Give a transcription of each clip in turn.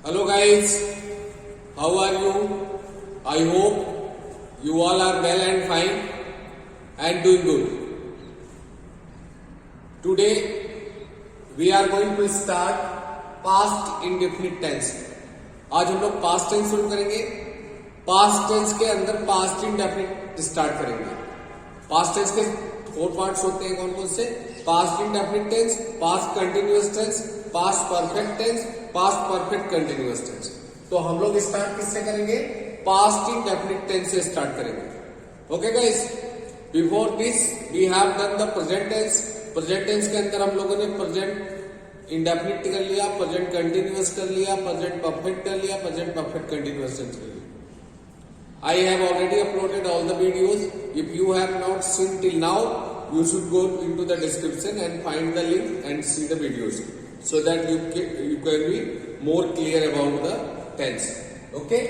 Hello guys, how are you? I hope you all are well and fine and doing good. Today we are going to start past indefinite tense. आज हम लोग past tense शुरू करेंगे. past tense के अंदर past indefinite start करेंगे. past tense के 4 parts होते हैं कौन कौन से? past indefinite tense, past continuous tense, past perfect tense, past perfect continuous tense. तो हम लोग स्टार्ट किससे करेंगे? past indefinite tense से स्टार्ट करेंगे. Okay guys, before this we have done the present tense. Present tense के अंदर हम लोगों ने प्रेजेंट इंडेफिनिट कर लिया, प्रेजेंट कंटिन्यूअस कर लिया, प्रेजेंट परफेक्ट कर लिया, प्रेजेंट परफेक्ट कंटिन्यूअस टेंस कर लिया. I have already uploaded all the videos. If you have not seen till now, you should go into the description and find the link and see the videos so that you can be more clear about the tense. Okay?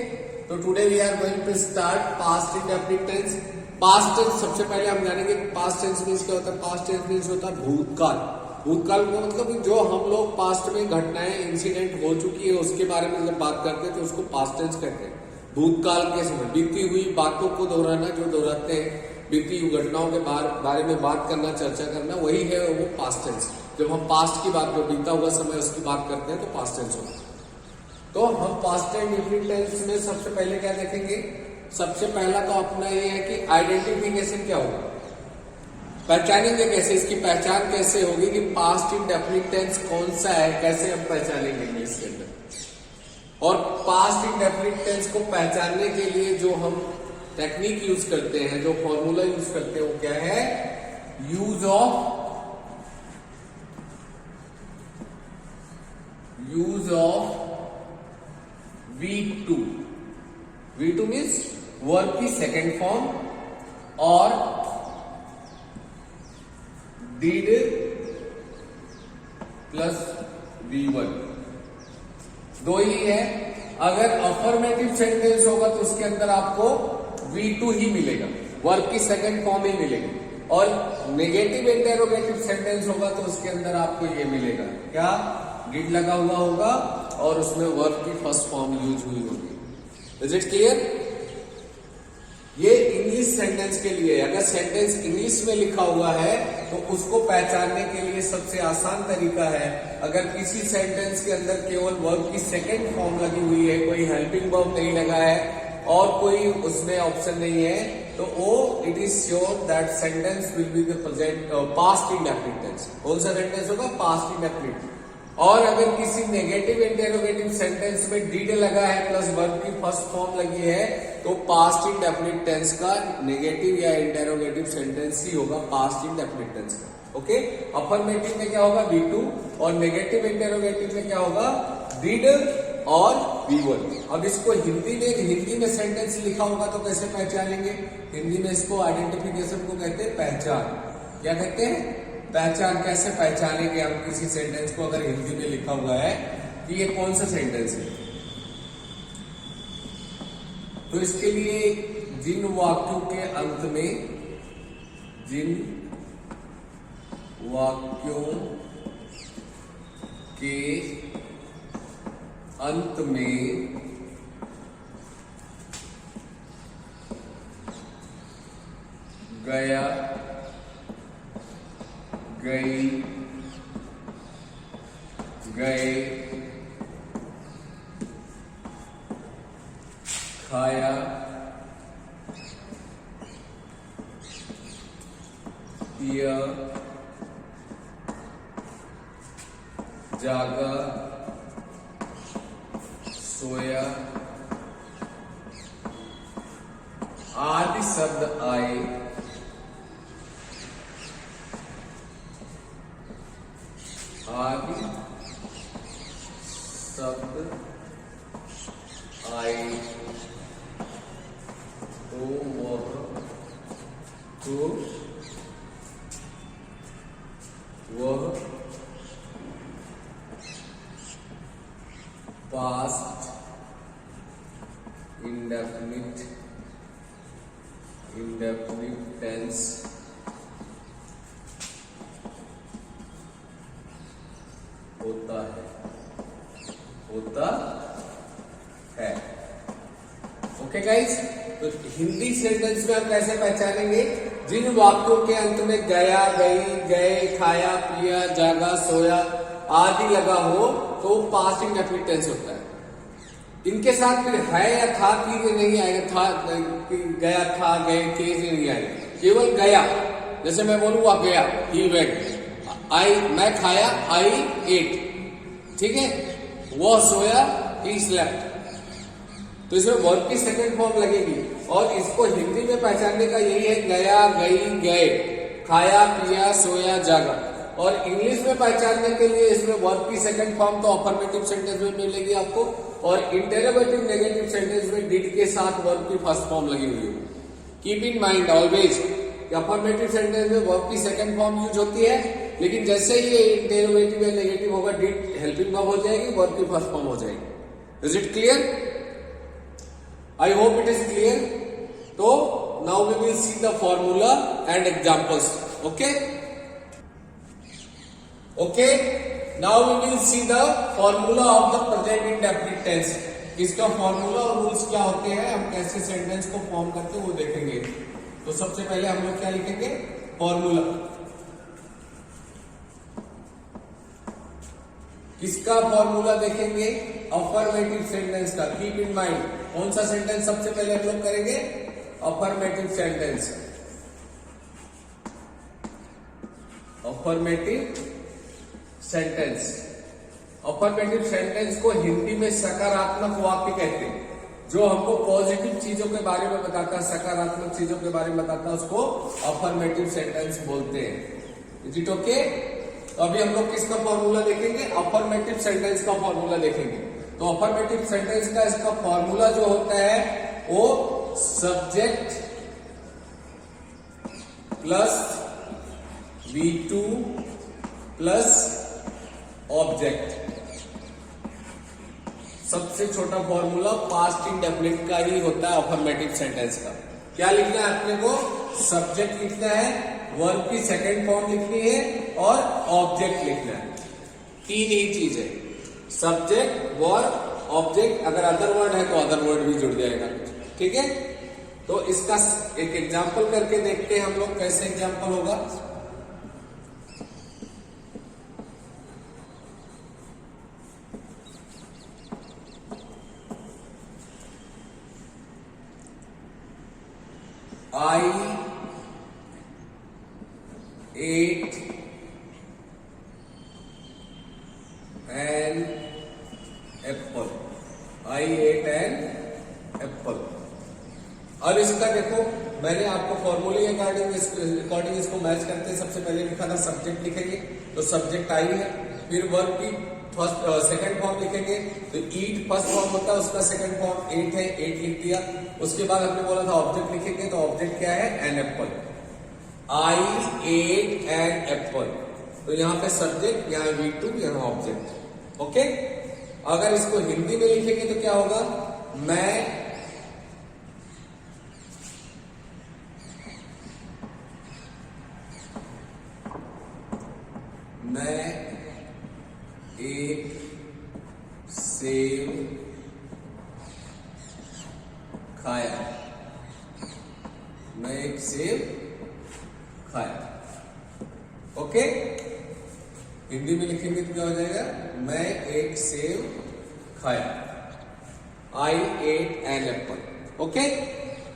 So today we are going to start past indefinite tense. Past tense सबसे पहले हम जानेंगे past tense means क्या होता है. Past tense means होता है भूतकाल. भूतकाल को मतलब जो हम लोग पास्ट में घटनाएं इंसिडेंट हो चुकी है उसके बारे में जब बात करते हैं तो उसको पास्ट टेंस कहते हैं. भूतकाल के समय बीती हुई बातों को दोहराना, जो दोहराते हैं बीती हुई घटनाओं के बारे में बात करना, चर्चा करना, वही है वो पास्ट टेंस. जब हम पास्ट की बात, जो बीता हुआ समय उसकी बात करते हैं तो पास्ट टेंस होता है. तो हम पास्ट एंड इंडेफिनिट टेंस में सबसे पहले क्या देखेंगे? सबसे पहला तो अपना ये है कि आइडेंटिफिकेशन क्या होगा, पहचानेंगे कैसे, इसकी पहचान कैसे होगी कि पास्ट इंडेफिनिट टेंस कौन सा है, कैसे हम पहचानेंगे इंग्लिश के अंदर. और पास्ट इंडेफिनिट टेंस को पहचानने के लिए जो हम टेक्निक यूज करते हैं, जो फॉर्मूला यूज करते हैं, वो क्या है? Use of V2. V2 means verb की सेकेंड फॉर्म और डिड प्लस V1 दो ही है. अगर अफर्मेटिव सेंटेंस होगा तो उसके अंदर आपको V2 ही मिलेगा, वर्ब की सेकंड फॉर्म ही मिलेगी. और नेगेटिव इंटेरोगेटिव सेंटेंस होगा तो उसके अंदर आपको ये मिलेगा, क्या? डिड लगा हुआ होगा और उसमें वर्ब की फर्स्ट फॉर्म यूज हुई होगी. Is it clear? ये इंग्लिश सेंटेंस के लिए. अगर सेंटेंस इंग्लिश में लिखा हुआ है तो उसको पहचानने के लिए सबसे आसान तरीका है, अगर किसी सेंटेंस के अंदर केवल वर्ब की सेकेंड फॉर्म लगी हुई है, कोई हेल्पिंग वर्ब नहीं लगा है और कोई उसमें ऑप्शन नहीं है, तो वो it is sure that sentence will be the present past indefinite tense. कौन सा सेंटेंस होगा? Past indefinite. और अगर किसी नेगेटिव इंटेरोगेटिव सेंटेंस में डिड लगा है प्लस वर्ब की फर्स्ट फॉर्म लगी है तो पास्ट इंडेफिनिट टेंस का नेगेटिव या इंटेरोगेटिव सेंटेंस ही होगा पास्ट इंडेफिनिट टेंस का. ओके? अफर्मेटिव में क्या होगा? V2 और नेगेटिव इंटेरोगेटिव में क्या होगा? डिड और V1. अब इसको हिंदी में सेंटेंस लिखा होगा तो कैसे पहचानेंगे? हिंदी में इसको आइडेंटिफिकेशन को कहते हैं पहचान. क्या कहते हैं? पहचान. कैसे पहचानेंगे हम किसी सेंटेंस को अगर हिंदी में लिखा हुआ है कि ये कौन सा सेंटेंस है? तो इसके लिए जिन वाक्यों के अंत में गया, गई, गए, खाया, पिया, जागा, सोया आदि शब्द आए, तो वह पास्ट इंडेफिनिट टेंस होता है। ओके गाइस, तो हिंदी सेंटेंस में हम कैसे पहचानेंगे? जिन वाक्यों के अंत में गया, गई, गए, खाया, पिया, जागा, सोया आदि लगा हो तो पास्ट इंडेफिनिट टेंस होता है। इनके साथ फिर है या था की नहीं आएगा, था, गया, था, गए, थे नहीं आएगा, केवल गया। जैसे मैं बोलूँ वह गया, ही वेंट, आई मैं खाया, आई एट, ठीक है, वह सोया, ही स्लेप्ट। तो इसमें वर्ब की सेकंड फॉर्म लगेगी और इसको हिंदी में पहचानने का यही है, गया, गई, गए, खाया, पिया, सोया, जागा। और इंग्लिश में पहचानने के लिए इसमें वर्ब की सेकंड फॉर्म तो अफर्मेटिव सेंटेंस में मिलेगी आपको, और इंटरोगेटिव नेगेटिव सेंटेंस में डिड के साथ वर्ब की फर्स्ट फॉर्म लगी हुई है। Keep in mind always, affirmative sentence में वर्ब की सेकंड फॉर्म यूज होती है, लेकिन जैसे ही ये इंटरोगेटिव या नेगेटिव होगा, डिड हेल्पिंग वर्ब हो जाएगी, वर्ब की फर्स्ट फॉर्म हो जाएगी। Is it clear? I hope it is clear. So now we will see the formula and examples. Okay? Okay. Now we will see the formula of the present indefinite tense. इसका formula और rules क्या होते हैं, हम कैसे sentence को form करते हैं वो देखेंगे। तो सबसे पहले हम लोग क्या लिखेंगे? फॉर्मूला। किसका फॉर्मूला देखेंगे? अफर्मेटिव सेंटेंस का। कीप इन माइंड, कौन सा सेंटेंस सबसे पहले हम लोग करेंगे? Affirmative sentence. Affirmative sentence. Affirmative sentence को हिंदी में सकारात्मक वाक्य कहते हैं, जो हमको पॉजिटिव चीजों के बारे में बताता है, सकारात्मक चीजों के बारे में बताता है, उसको अफर्मेटिव सेंटेंस बोलते हैं। Is it okay? तो अभी हम लोग किसका फॉर्मूला देखेंगे? अफर्मेटिव सेंटेंस का फॉर्मूला देखेंगे। तो अफर्मेटिव सेंटेंस का इसका फॉर्मूला जो होता है वो subject plus V2 plus object. सबसे छोटा फॉर्मूला पास्ट इंडेफिनिट का ही होता है अफर्मेटिव सेंटेंस का। क्या लिखना है अपने को? सब्जेक्ट लिखना है, वर्ब की सेकंड फॉर्म लिखनी है और ऑब्जेक्ट लिखना है। तीन ही चीज है, सब्जेक्ट, वर्ब, ऑब्जेक्ट। अगर अदर वर्ड है तो अदर वर्ड भी जुड़ जाएगा। ठीक है, तो इसका एक एग्जांपल करके देखते हैं हम लोग, कैसे एग्जांपल होगा। I ate an apple. I ate an apple. अब इसका देखो, मैंने आपको फॉर्मूले के अकॉर्डिंग इसको मैच करते हैं। सबसे पहले लिखा था सब्जेक्ट लिखेंगे, तो सब्जेक्ट आई है, फिर वर्ब की सेकंड फॉर्म लिखेंगे, तो ईट फर्स्ट फॉर्म होता है, उसका सेकंड फॉर्म एट है, एट लिख दिया। उसके बाद हमने बोला था ऑब्जेक्ट लिखेंगे, तो ऑब्जेक्ट क्या है? An apple. I ate an apple, तो यहाँ पे सब्जेक्ट, यहाँ V2, यहाँ ऑब्जेक्ट। ओके, अगर इसको हिंदी में लिखेंगे तो क्या होगा? मैं एक सेब खाया। मैं एक सेब खाया। ओके, हिंदी में लिखेंगे तो क्या हो जाएगा? मैं एक सेब खाया। आई एट एन एप्पल। ओके,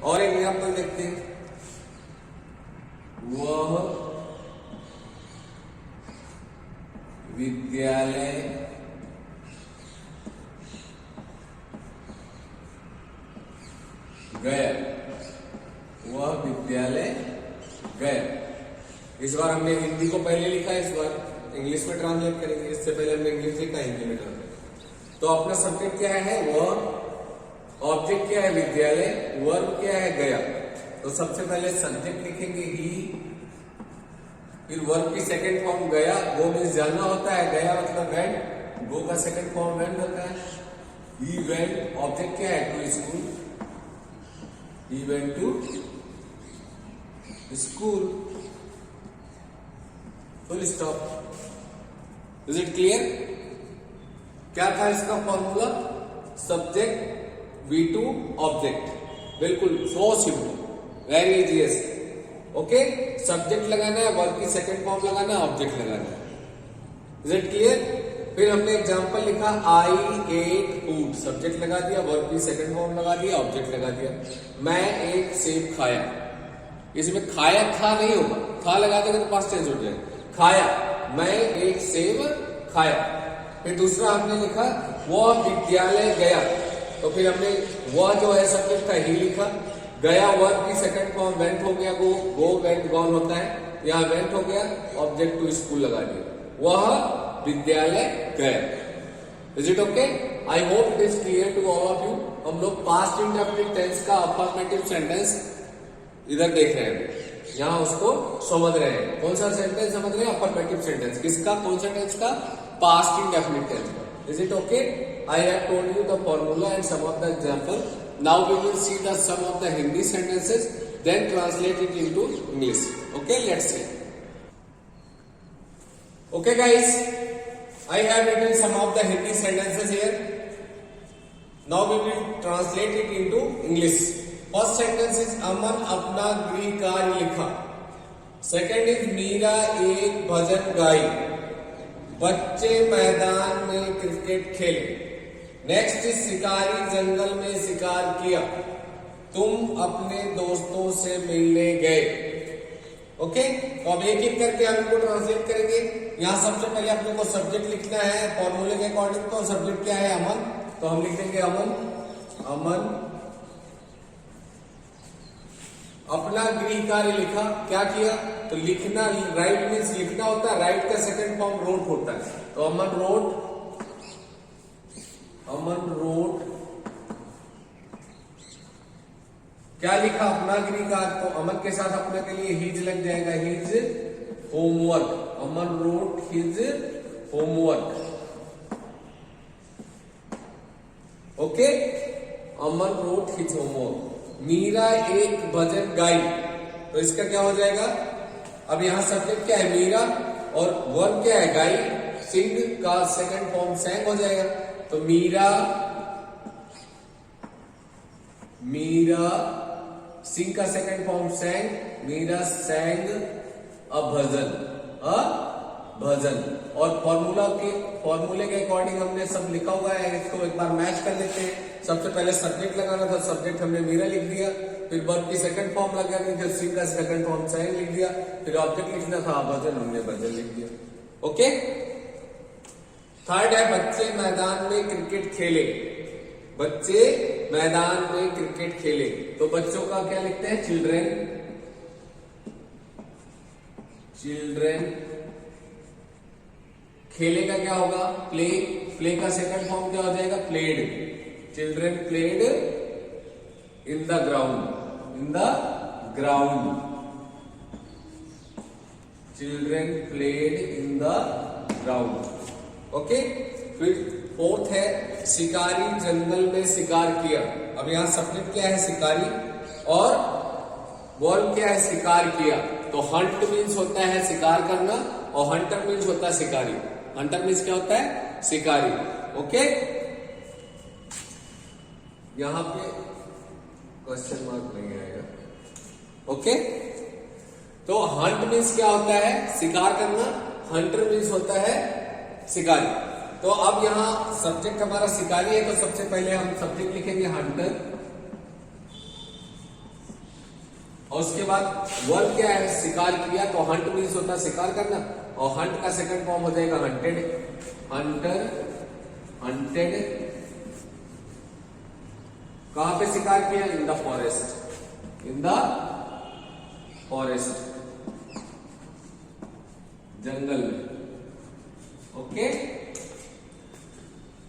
और एक एग्जाम्पल देखते हैं। वह विद्यालय गया। वह विद्यालय गया। इस बार हमने हिंदी को पहले लिखा है, इस बार इंग्लिश में ट्रांसलेट करेंगे। इससे पहले हमने इंग्लिश लिखा, हिंदी में ट्रांसलेट। तो अपना सब्जेक्ट क्या है? वह। ऑब्जेक्ट क्या है? विद्यालय। वर्ब क्या है? गया। तो सबसे पहले सब्जेक्ट लिखेंगे ही, फिर वर्ब की सेकंड फॉर्म गया, वो मीन्स जाना होता है, गया मतलब वेंट, गो का सेकंड फॉर्म वेंट होता है। ही वेंट, ऑब्जेक्ट क्या है? To school. He went to school, full stop. Is it clear? क्या था इसका फॉर्मूला? Subject V2 object. बिल्कुल so simple, very easiest. Okay, subject लगाना है, वर्ब की सेकंड फॉर्म लगाना है, ऑब्जेक्ट लगाना है। Is it clear? फिर हमने एग्जांपल लिखा आई एट फूड, सब्जेक्ट लगा दिया, वर्ब की सेकंड फॉर्म लगा दिया, ऑब्जेक्ट लगा दिया। मैं एक सेब खाया, इसमें खाया खा नहीं होगा, खा लगा देगा तो पास्ट टेंस हो जाएगा। खाया, मैं एक सेब खाया। फिर दूसरा हमने लिखा वह विद्यालय गया, तो फिर हमने वह जो है सब्जेक्ट था ही लिखा, गया वर्ब की सेकंड फॉर्म वेंट हो गया, गो वेंट गॉन होता है, यहाँ वेंट हो गया, ऑब्जेक्ट टू स्कूल लगा दिया, वह विद्यालय गया। Is it okay? I hope it is clear to all of you. हम लोग पास्ट इंडेफिनिट टेंस का अफर्मेटिव सेंटेंस इधर देख रहे हैं, यहाँ उसको समझ रहे हैं। कौन सा सेंटेंस समझ रहे हैं? Affirmative sentence. किसका? कौन सा टेंस का? पास्ट इंडेफिनिट टेंस का। Is it okay? I have told you the formula and some of the example. Now we will see the some of the Hindi sentences, then translate it into English. Okay, let's see. Okay guys, I have written some of the Hindi sentences here. Now we will translate it into English. First sentence is अमन अपना गृह कार्य लिखा। Second is Meera एक भजन गाई। बच्चे मैदान में cricket खेले। Next is शिकारी जंगल में शिकार किया। तुम अपने दोस्तों से मिलने गए। ओके, तो अब एक एक करके हम इनको ट्रांसलेट करेंगे। यहाँ सबसे पहले अपने को सब्जेक्ट लिखना है फॉर्मूले के अकॉर्डिंग। तो सब्जेक्ट क्या है? अमन, तो हम लिख देंगे अमन अपना गृह कार्य लिखा। क्या किया? तो लिखना, राइट मीन्स लिखना होता है, राइट का सेकंड फॉर्म रोट होता है। तो अमन रोट क्या लिखा? अपना गृह कार्य। तो अमन के साथ अपने के लिए हिज लग जाएगा, हिज होमवर्क। अमन रोट हिज होमवर्क। ओके, अमन रोट हिज होमवर्क। मीरा एक भजन गाई, तो इसका क्या हो जाएगा? अब यहां सब्जेक्ट क्या है? मीरा, और वर्ब क्या है? गाई। सिंग का सेकंड फॉर्म सैंग हो जाएगा। तो मीरा सिंग का second form sang, Meera sang a bhajan. और फॉर्मूले के अकॉर्डिंग हमने सब लिखा हुआ है, इसको एक बार मैच कर लेते हैं। सबसे पहले सब्जेक्ट लगाना था, सब्जेक्ट हमने मीरा लिख दिया। फिर वर्ब की सेकंड फॉर्म लगा दी, फिर सिंग का सेकंड फॉर्म सैंग लिख दिया। फिर ऑब्जेक्ट लिखना था भजन, हमने भजन लिख दिया। ओके, थर्ड है बच्चे मैदान में क्रिकेट खेले। बच्चे मैदान में क्रिकेट खेले, तो बच्चों का क्या लिखते हैं? चिल्ड्रेन। खेले का क्या होगा? प्ले का सेकंड फॉर्म क्या हो जाएगा? Played. Children played in the ground. Children played in the ground. Okay, फिर फोर्थ है शिकारी जंगल में शिकार किया। अब यहां सब्जेक्ट क्या है? शिकारी, और वर्ब क्या है? शिकार किया। तो हंट मीन्स होता है शिकार करना, और हंटर मीन्स होता है शिकारी। हंटर मीन्स क्या होता है? शिकारी। ओके, यहां पे क्वेश्चन मार्क नहीं आएगा। ओके, तो हंट मीन्स क्या होता है? शिकार करना। हंटर मीन्स होता है शिकारी। तो अब यहां सब्जेक्ट हमारा शिकारी है, तो सबसे पहले हम सब्जेक्ट लिखेंगे हंटर, और उसके बाद वर्ब क्या है? शिकार किया। तो हंट मीन्स होता है शिकार करना, और हंट का सेकंड फॉर्म हो जाएगा हंटेड। हंटेड कहां पे शिकार किया? इन द फॉरेस्ट, जंगल में। ओके,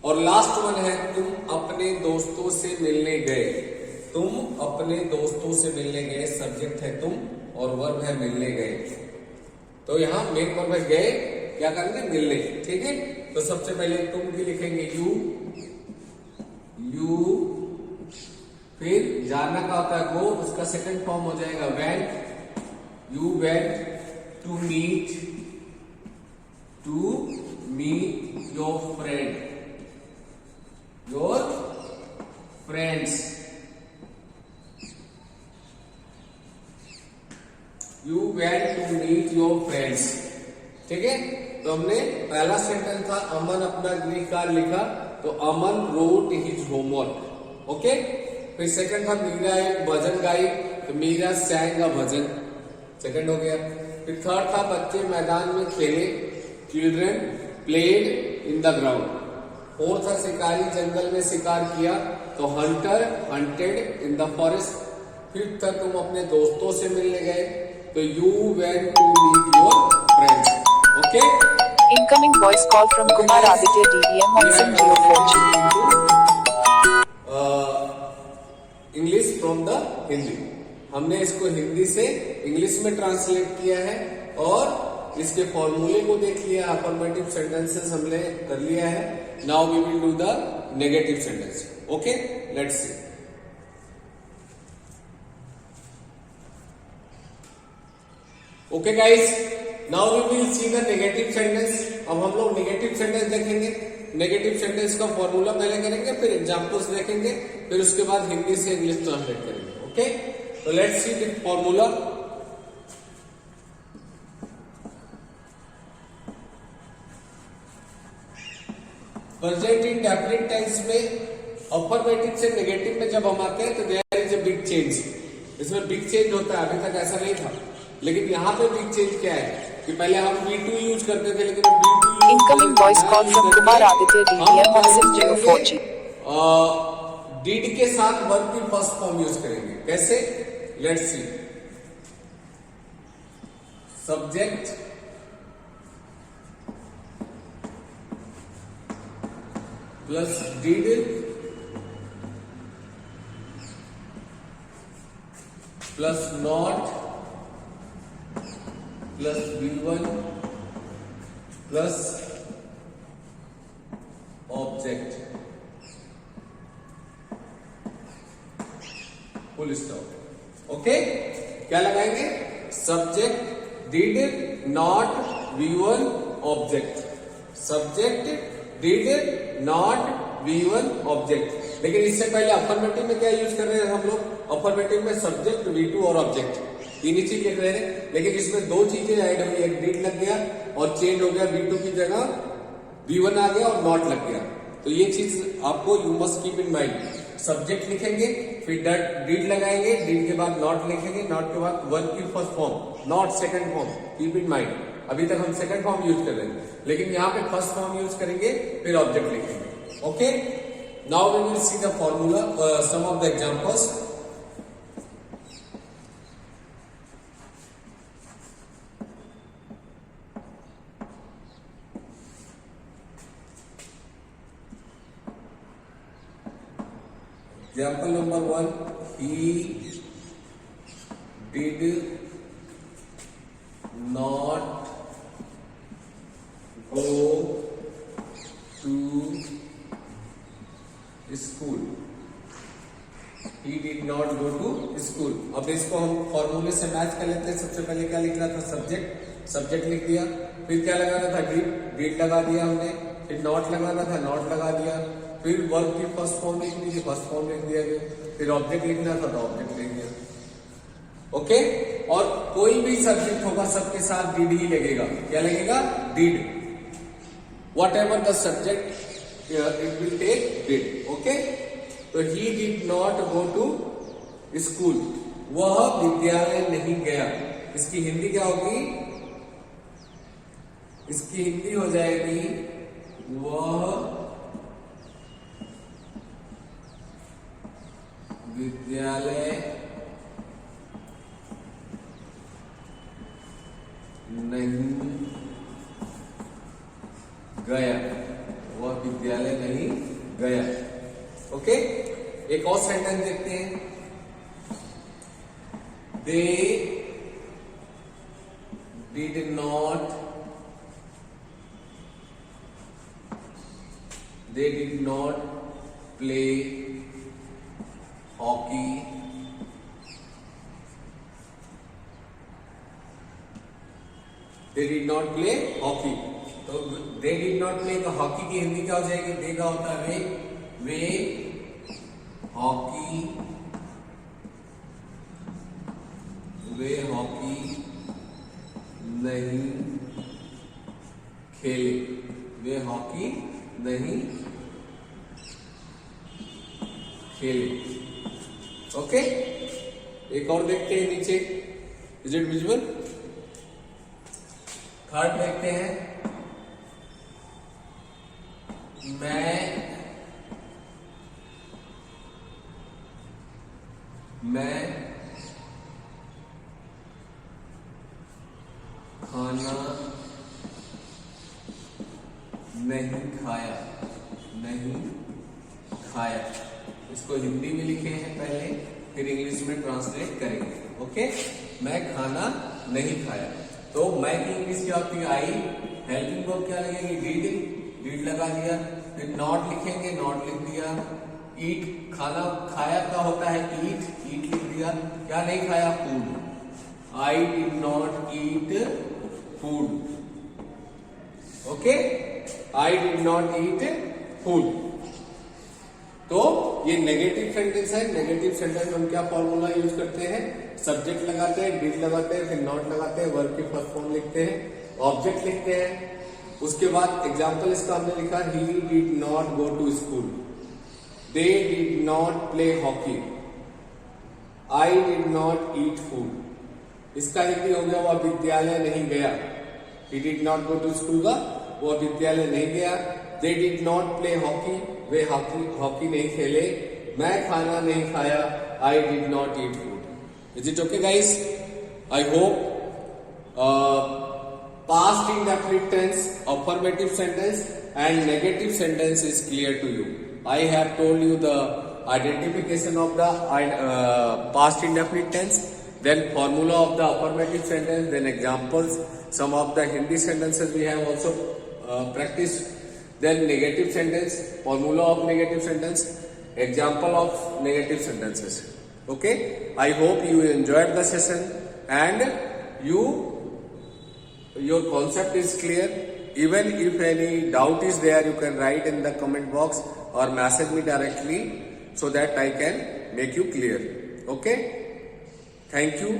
और लास्ट वन है तुम अपने दोस्तों से मिलने गए। तुम अपने दोस्तों से मिलने गए, सब्जेक्ट है तुम और वर्ब है मिलने गए। तो यहां मेन वर्ब है गए, क्या करेंगे? मिलने। ठीक है, तो सबसे पहले तुम की लिखेंगे यू, फिर जाना का होता है गो, उसका सेकंड फॉर्म हो जाएगा went. You went to meet your friends. Meet your friends. ठीक है, तो हमने पहला सेंटेंस था अमन अपना गृह कार्य लिखा, तो अमन रोट हिज होमवर्क। ओके, फिर सेकंड था मीरा एक भजन गाई, तो Meera sang a bhajan, second हो गया। फिर थर्ड था बच्चे मैदान में खेले, children played in the ground. Fourth था शिकारी जंगल में शिकार किया, तो hunter hunted in the forest. Fifth था तुम अपने दोस्तों से मिलने गए, तो you went to meet your friends. Okay, Incoming voice call from Kumar Aditya DVM on SIM Jio 4G. English from the Hindi. हमने इसको हिंदी से इंग्लिश में ट्रांसलेट किया है और इसके फॉर्मूले को देख लिया। अफर्मेटिव सेंटेंसेस हमने कर लिया है। Now we will do the negative sentence. Okay, let's see. Okay guys, now we will see the negative sentence. अब हम लोग नेगेटिव सेंटेंस देखेंगे। नेगेटिव सेंटेंस का फॉर्मूला पहले करेंगे, फिर एग्जांपल्स देखेंगे, फिर उसके बाद हिंदी से इंग्लिश ट्रांसलेट करेंगे। ओके, तो let's see the formula. Present indefinite tense में अफर्मेटिव से नेगेटिव में जब हम आते हैं तो there is a big change. इसमें बिग चेंज होता है, अभी तक ऐसा नहीं था, लेकिन यहाँ पे बिग चेंज क्या है कि पहले हम B2 यूज करते थे, लेकिन अब B2 Incoming voice call from Kumar Aditya DVM on SIM Jio 4G. Did के साथ वर्ब की फर्स्ट फॉर्म यूज करेंगे। कैसे? Let's see. Subject plus did plus not plus V1 plus object, full stop. Okay, क्या लगाएंगे? Subject did not V1 object, subject did not V1 object. लेकिन इससे पहले अफर्मेटिव में क्या यूज कर रहे हैं हम लोग? अफर्मेटिव में सब्जेक्ट V2 और ऑब्जेक्ट, तीन ही चीज लिख रहे हैं, लेकिन इसमें दो चीजें ऐड हुई, एक डिड लग गया और चेंज हो गया, V2 की जगह V1 आ गया और नॉट लग गया। तो ये चीज आपको you must keep in mind. Subject लिखेंगे, फिर डिड लगाएंगे, डिड के बाद नॉट लिखेंगे, नॉट के बाद वर्ब की first form, not second form. Keep in mind, अभी तक हम सेकंड फॉर्म यूज कर रहे हैं, लेकिन यहाँ पे फर्स्ट फॉर्म यूज करेंगे, फिर ऑब्जेक्ट लिखेंगे। Okay, now we will see the formula, some of the examples. Example number 1, he did not go to school. He did not go to school. अब इसको हम फॉर्मूले से मैच कर लेते हैं। सबसे पहले क्या लिखना था? सब्जेक्ट, सब्जेक्ट लिख दिया, फिर क्या लगाना था? डिड, डिड लगा दिया हमने, फिर नॉट लगाना था, नॉट लगा दिया, फिर वर्ब की फर्स्ट फॉर्म लिखनी थी, फर्स्ट फॉर्म लिख दिया गया, फिर ऑब्जेक्ट लिखना था तो ऑब्जेक्ट लिख दिया। ओके, और कोई भी सब्जेक्ट होगा सबके साथ डिड ही लगेगा। क्या लगेगा? Did. Whatever the subject it will take did. Okay, तो he did not go to school, वह विद्यालय नहीं गया। इसकी हिंदी क्या होगी? इसकी हिंदी हो जाएगी वह विद्यालय नहीं गया, वह विद्यालय नहीं गया। ओके, एक और सेंटेंस देखते हैं। दे did not play hockey they did not play hockey. तो दे डिड नॉट प्ले का हॉकी की हिंदी क्या हो जाएगी? दे का होता है वे हॉकी नहीं खेले, वे हॉकी नहीं खेले। ओके, एक और देखते हैं नीचे, इज इट विजुअल? थर्ड देखते हैं, मैं खाना नहीं खाया, नहीं खाया। इसको हिंदी में लिखे हैं पहले, फिर इंग्लिश में ट्रांसलेट करेंगे। ओके, मैं खाना नहीं खाया। तो मैं की इंग्लिश क्या होती है? आई। हेल्पिंग वर्ब क्या लगेगी? डिड लगा दिया। फिर नॉट लिखेंगे, नॉट लिख दिया। ईट, खाना खाया का होता है ईट लिख दिया। क्या नहीं खाया? Food. I did not eat food. Okay, I did not eat food. तो ये नेगेटिव सेंटेंस है। नेगेटिव सेंटेंस में हम क्या फॉर्मूला यूज करते हैं? सब्जेक्ट लगाते हैं, डिड लगाते हैं, फिर नॉट लगाते हैं, वर्ब की फर्स्ट फॉर्म लिखते हैं, ऑब्जेक्ट लिखते हैं। उसके बाद एग्जाम्पल इसका हमने लिखा, he did not go to school, they did not play hockey, I did not eat food. इसका हिंदी हो गया, वह विद्यालय नहीं गया। He did not go to school का, वह विद्यालय नहीं गया। They did not play hockey, वे हॉकी नहीं खेले। मैं खाना नहीं खाया, I did not eat food. Is it okay guys? I hope past indefinite tense, affirmative sentence and negative sentence is clear to you. I have told you the identification of the past indefinite tense, then formula of the affirmative sentence, then examples, some of the Hindi sentences we have also practiced, then negative sentence, formula of negative sentence, example of negative sentences. Okay, I hope you enjoyed the session and your concept is clear. Even if any doubt is there, you can write in the comment box or message me directly so that I can make you clear. Okay, thank you.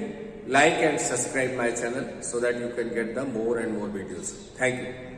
Like and subscribe my channel so that you can get the more and more videos. Thank you.